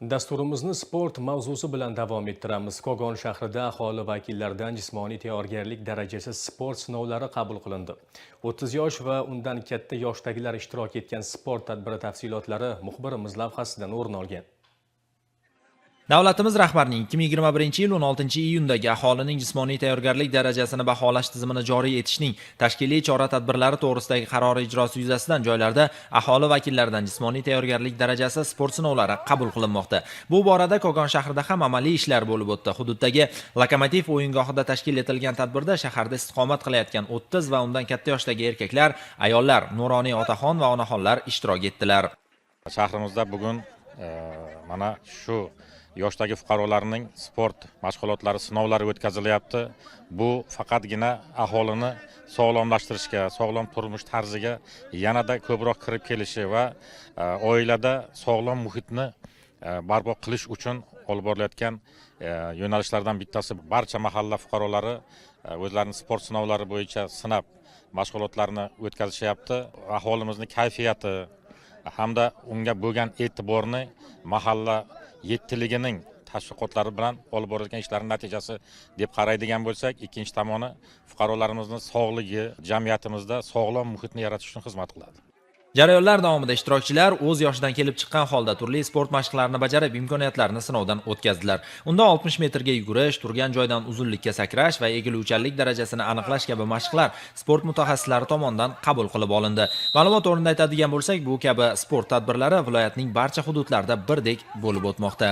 Dasturimizni sport mavzusi bilan davom ettiramiz. Kogon shahrida aholi vakillaridan jismoniy tayyorgarlik darajasi sport sinovlari qabul qilindi. 30 yosh va undan katta yoshdagilar ishtirok etgan sport tadbiri tafsilotlari muxbirimiz lavhasidan o'rin olgan. Davlatimiz rahbarining 2021-yil 16-iyundagi aholining jismoniy tayyorgarlik darajasini baholash tizimini joriy etishning tashkiliy chora-tadbirlari to'g'risidagi qarori ijrosi yuzasidan joylarda aholi vakillaridan jismoniy tayyorgarlik darajasi sport sinovlari qabul qilinmoqda. Bu borada Kogon shahrida ham amaliy ishlar bo'lib o'tdi. Hududdagi Lokomotiv o'yingohida tashkil etilgan tadbirda shaharda istiqomat qilayotgan 30 va undan katta yoshdagi erkaklar, ayollar, nuroniy otaxon va onaxonlar ishtirok etdilar. Shahrimizda bugun mana shu yoshdagi fuqarolarning sport mashg'ulotlari sinovlari o'tkazilyapti. Bu faqatgina aholini sog'lomlashtirishga, sog'lom turmush tarziga yanada ko'proq kirib kelishi va oilada sog'lom muhitni barpo qilish uchun olib borilayotgan yo'nalishlardan bittasi. Barcha mahalla fuqarolari o'zlarining sport sinovlari bo'yicha sinab mashg'ulotlarni o'tkazishyapti. Aholimizning kayfiyati hamda unga bo'lgan e'tiborni mahalla yettiligining tashviqotlari bilan olib borilgan ishlarning natijasi deb qaraydigan bo'lsak, ikkinchi tomoni fuqarolarimizning sog'ligi jamiyatimizda sog'lom muhitni yaratish uchun xizmat qiladi. Jarayonlar davomida ishtirokchilar o'z yoshidan kelib chiqqan holda turli sport mashqlarini bajarib, imkoniyatlarini sinovdan o'tkazdilar. Unda 60 metrga yugurish, turgan joydan uzunlikka sakrash va egiluvchanlik darajasini aniqlash kabi mashqlar sport mutaxassislari tomonidan qabul qilib olindi. Ma'lumot o'rnida aytadigan bo'lsak, bu kabi sport tadbirlari viloyatning barcha hududlarida birdek bo'lib o'tmoqda.